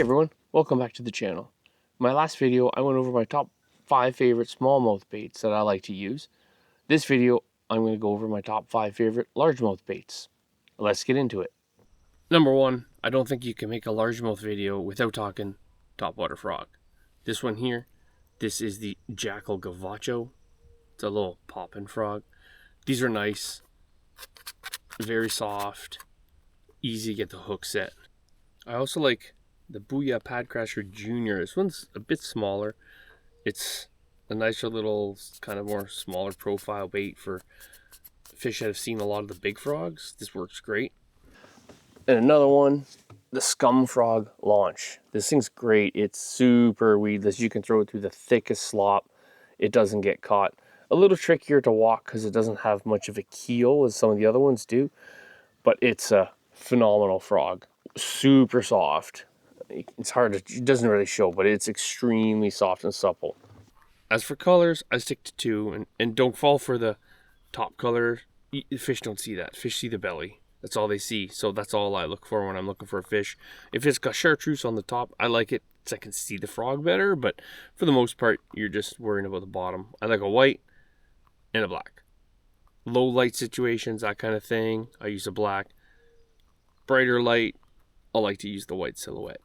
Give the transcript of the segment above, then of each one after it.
Hey everyone, welcome back to the channel. In my last video, I went over my top 5 favorite smallmouth baits that I like to use. This video, I'm going to go over my top 5 favorite largemouth baits. Let's get into it. Number 1, I don't think you can make a largemouth video without talking topwater frog. This one here, this is the Jackal Gavacho. It's a little poppin' frog. These are nice, very soft, easy to get the hook set. I also like the Booyah Padcrasher Jr. This one's a bit smaller. It's a nicer little, kind of more smaller profile bait for fish that have seen a lot of the big frogs. This works great. And another one, the Scum Frog Launch. This thing's great. It's super weedless. You can throw it through the thickest slop. It doesn't get caught. A little trickier to walk because it doesn't have much of a keel as some of the other ones do. But it's a phenomenal frog. Super soft. It's hard to, it doesn't really show, but it's extremely soft and supple. As for colors, I stick to 2 and don't fall for the top color. Fish don't see that. Fish see the belly. That's all they see. So that's all I look for when I'm looking for a fish. If it's got chartreuse on the top, I like it so I can see the frog better, but for the most part, you're just worrying about the bottom. I like a white and a black. Low light situations, that kind of thing, I use a black. Brighter light, I like to use the white silhouette.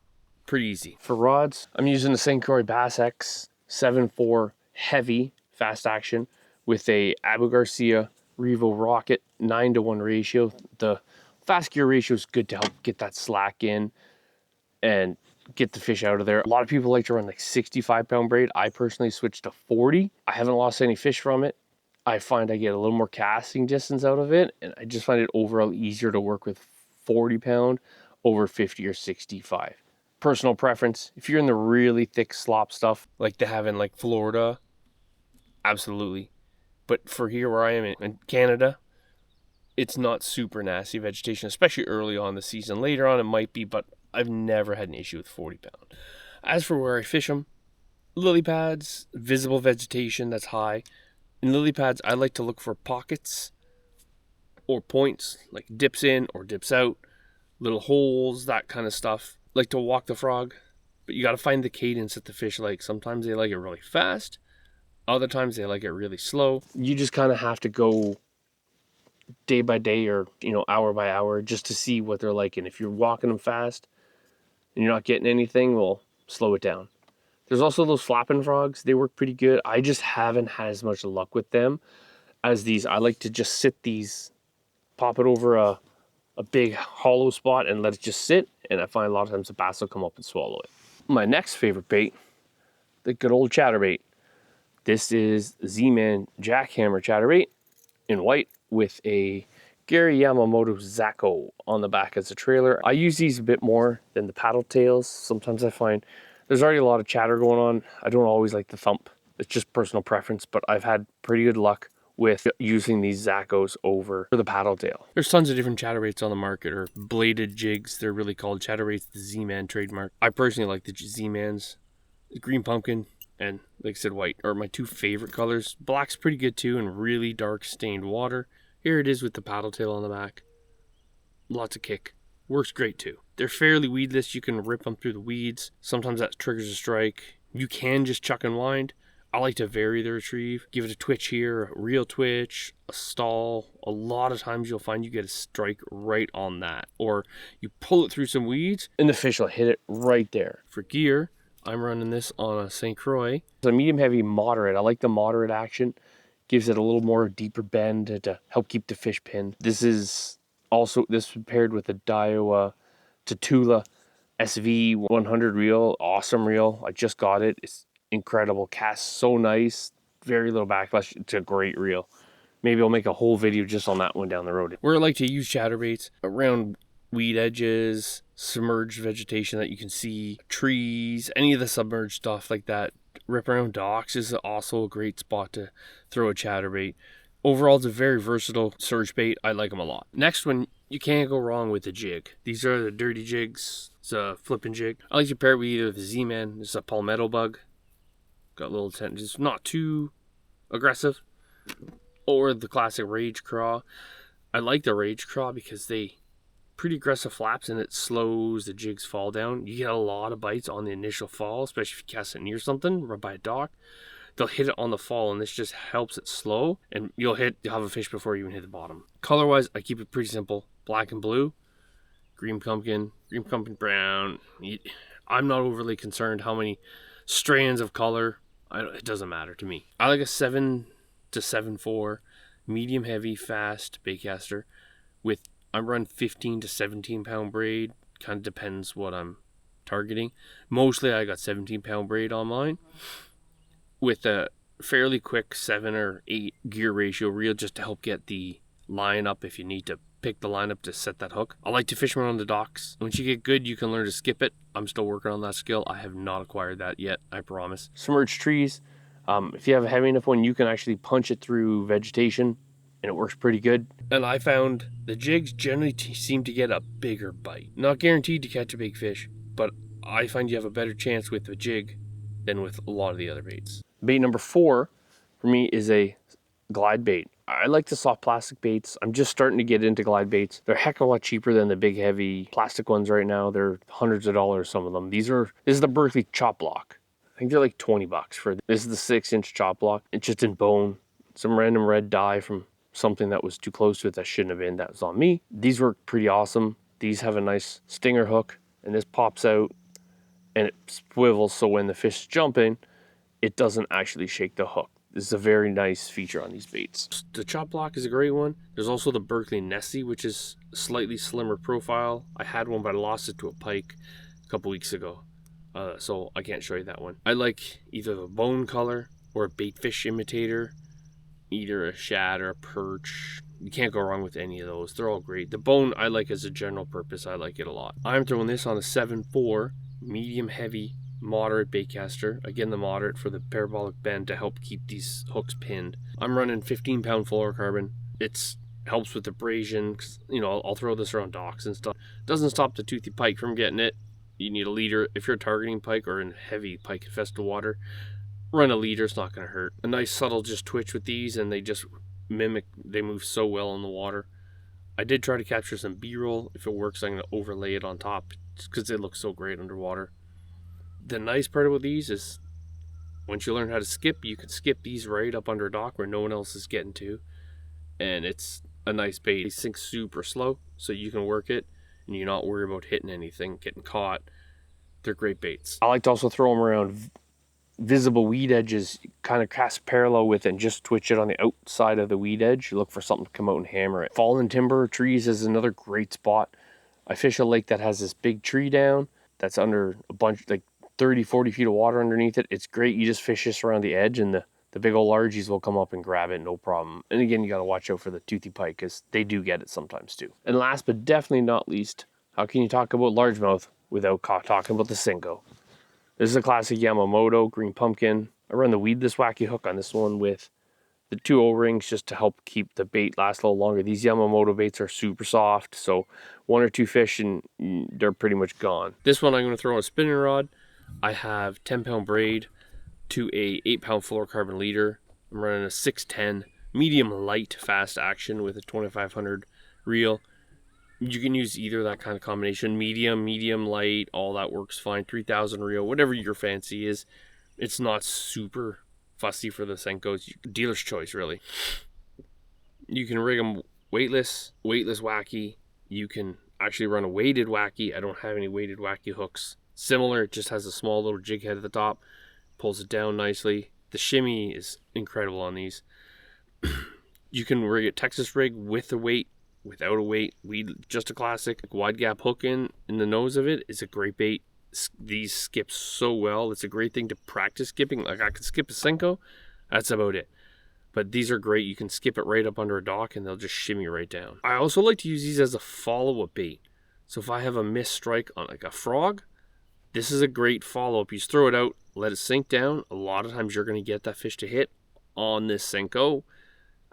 Pretty easy. For rods, I'm using the St. Croix Bass X 7.4 heavy fast action with a Abu Garcia Revo Rocket 9-to-1 ratio. The fast gear ratio is good to help get that slack in and get the fish out of there. A lot of people like to run like 65-pound braid. I personally switched to 40. I haven't lost any fish from it. I find I get a little more casting distance out of it, and I just find it overall easier to work with 40-pound over 50 or 65. Personal preference, if you're in the really thick slop stuff like they have in like Florida, absolutely. But for here where I am in Canada, it's not super nasty vegetation, especially early on in the season. Later on it might be, but I've never had an issue with 40-pound. As for where I fish them, lily pads, visible vegetation that's high. In lily pads, I like to look for pockets or points, like dips in or dips out, little holes, that kind of stuff. Like to walk the frog, but you got to find the cadence that the fish like. Sometimes they like it really fast, other times they like it really slow. You just kind of have to go day by day or hour by hour just to see what they're like. And if you're walking them fast and you're not getting anything, well, slow it down. There's also those flapping frogs. They work pretty good. I just haven't had as much luck with them as these. I like to just sit these, pop it over a big hollow spot and let it just sit, and I find a lot of times the bass will come up and swallow it. My next favorite bait, the good old chatterbait. This is Z-Man Jackhammer chatterbait in white with a Gary Yamamoto Zaco on the back as a trailer. I use these a bit more than the paddle tails. Sometimes I find there's already a lot of chatter going on. I don't always like the thump. It's just personal preference, but I've had pretty good luck with using these Zacos over the paddle tail. There's tons of different chatterbaits on the market, or bladed jigs. They're really called chatterbaits, the Z-Man trademark. I personally like the Z-Mans. Green pumpkin and, like I said, white are my 2 favorite colors. Black's pretty good too in really dark stained water. Here it is with the paddle tail on the back. Lots of kick. Works great too. They're fairly weedless. You can rip them through the weeds. Sometimes that triggers a strike. You can just chuck and wind. I like to vary the retrieve, give it a twitch here, a real twitch, a stall. A lot of times you'll find you get a strike right on that. Or you pull it through some weeds and the fish will hit it right there. For gear, I'm running this on a St. Croix. It's a medium heavy moderate. I like the moderate action. Gives it a little more deeper bend to help keep the fish pinned. This is paired with a Daiwa Tatula SV 100 reel. Awesome reel. I just got it. It's incredible. Casts so nice. Very little backlash. It's a great reel. Maybe I'll make a whole video just on that one down the road. Where I like to use chatterbaits around weed edges, submerged vegetation that you can see, trees, any of the submerged stuff like that. Rip around docks is also a great spot to throw a chatterbait. Overall, it's a very versatile surge bait. I like them a lot. Next one, you can't go wrong with the jig. These are the dirty jigs. It's a flipping jig. I like to pair it with either the Z-Man. It's a palmetto bug. Got a little tent. It's not too aggressive. Or the classic Rage Craw. I like the Rage Craw because they pretty aggressive flaps and it slows the jig's fall down. You get a lot of bites on the initial fall, especially if you cast it near something or by a dock. They'll hit it on the fall, and this just helps it slow, and you'll have a fish before you even hit the bottom. Color-wise, I keep it pretty simple. Black and blue, green pumpkin brown. I'm not overly concerned how many strands of color. It doesn't matter to me. I like a 7 to 7.4 medium heavy fast baitcaster with, I'm running 15 to 17 pound braid. Kind of depends what I'm targeting. Mostly I got 17 pound braid on mine with a fairly quick 7 or 8 gear ratio reel just to help get the line up if you need to pick the line up to set that hook. I like to fish around the docks. Once you get good, you can learn to skip it. I'm still working on that skill. I have not acquired that yet, I promise. Submerged trees. If you have a heavy enough one, you can actually punch it through vegetation, and it works pretty good. And I found the jigs generally seem to get a bigger bite. Not guaranteed to catch a big fish, but I find you have a better chance with the jig than with a lot of the other baits. Bait number 4 for me is a glide bait. I like the soft plastic baits. I'm just starting to get into glide baits. They're a heck of a lot cheaper than the big heavy plastic ones right now. They're hundreds of dollars, some of them. This is the Berkley chop block. I think they're like 20 bucks for this. Is the 6-inch chop block. It's just in bone. Some random red dye from something that was too close to it that shouldn't have been. That was on me. These work pretty awesome. These have a nice stinger hook, and this pops out and it swivels, so when the fish is jumping, it doesn't actually shake the hook. This is a very nice feature on these baits. The chop block is a great one. There's also the Berkley Nessie, which is slightly slimmer profile. I had one, but I lost it to a pike a couple weeks ago, so I can't show you that one. I like either the bone color or a bait fish imitator, either a shad or a perch. You can't go wrong with any of those. They're all great. The bone I like as a general purpose. I like it a lot. I'm throwing this on a 7.4 medium heavy moderate baitcaster. Again, the moderate for the parabolic bend to help keep these hooks pinned. I'm running 15 pound fluorocarbon. It helps with abrasion. You know, I'll throw this around docks and stuff. Doesn't stop the toothy pike from getting it. You need a leader. If you're targeting pike or in heavy pike infested water, run a leader. It's not going to hurt. A nice subtle just twitch with these, and they just mimic. They move so well in the water. I did try to capture some B-roll. If it works, I'm going to overlay it on top because it looks so great underwater. The nice part about these is once you learn how to skip, you can skip these right up under a dock where no one else is getting to. And it's a nice bait. They sink super slow, so you can work it and you're not worried about hitting anything, getting caught. They're great baits. I like to also throw them around visible weed edges, kind of cast parallel with it and just twitch it on the outside of the weed edge. You look for something to come out and hammer it. Fallen timber trees is another great spot. I fish a lake that has this big tree down that's under a bunch, like 30, 40 feet of water underneath it. It's great. You just fish this around the edge and the big old largies will come up and grab it, no problem. And again, you got to watch out for the toothy pike because they do get it sometimes too. And last but definitely not least, how can you talk about largemouth without talking about the Senko? This is a classic Yamamoto green pumpkin. I run the weedless wacky hook on this one with the 2 O-rings just to help keep the bait last a little longer. These Yamamoto baits are super soft, so 1 or 2 fish and they're pretty much gone. This one I'm going to throw on a spinning rod. I have 10 pound braid to a 8 pound fluorocarbon leader. I'm running a 610 medium light fast action with a 2500 reel. You can use either that kind of combination, medium light, all that works fine. 3000 reel, whatever your fancy is. It's not super fussy for the Senkos. Dealer's choice, really. You can rig them weightless wacky. You can actually run a weighted wacky. I don't have any weighted wacky hooks. Similar, it just has a small little jig head at the top, pulls it down nicely. The shimmy is incredible on these. You can rig a Texas rig with a weight, without a weight. Just a classic wide gap hook in the nose of it is a great bait. These skip so well. It's a great thing to practice skipping. Like I could skip a Senko, that's about it. But these are great. You can skip it right up under a dock and they'll just shimmy right down. I also like to use these as a follow-up bait. So if I have a missed strike on like a frog, this is a great follow-up. You just throw it out, let it sink down. A lot of times you're going to get that fish to hit on this Senko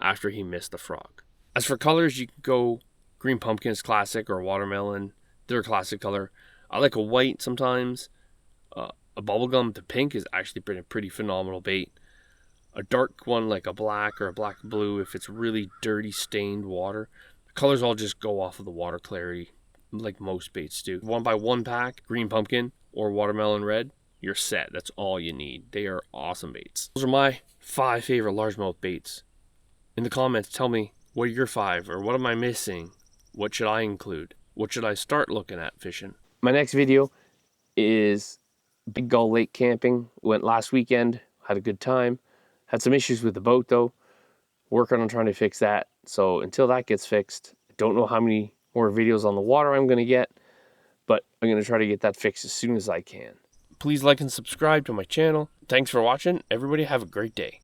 after he missed the frog. As for colors, you can go green pumpkin is classic, or watermelon. They're a classic color. I like a white sometimes. A bubblegum to pink is actually pretty phenomenal bait. A dark one like a black or a black blue if it's really dirty stained water. The colors all just go off of the water clarity. like most baits do. One by one pack, green pumpkin or watermelon red, you're set. That's all you need. They are awesome baits. Those are my 5 favorite largemouth baits. In the comments, tell me what are your 5, or what am I missing? What should I include? What should I start looking at fishing? My next video is Big Gull Lake camping. Went last weekend, had a good time. Had some issues with the boat though. Working on trying to fix that. So until that gets fixed, I don't know how many more videos on the water I'm going to get, but I'm going to try to get that fixed as soon as I can. Please like and subscribe to my channel. Thanks for watching. Everybody have a great day.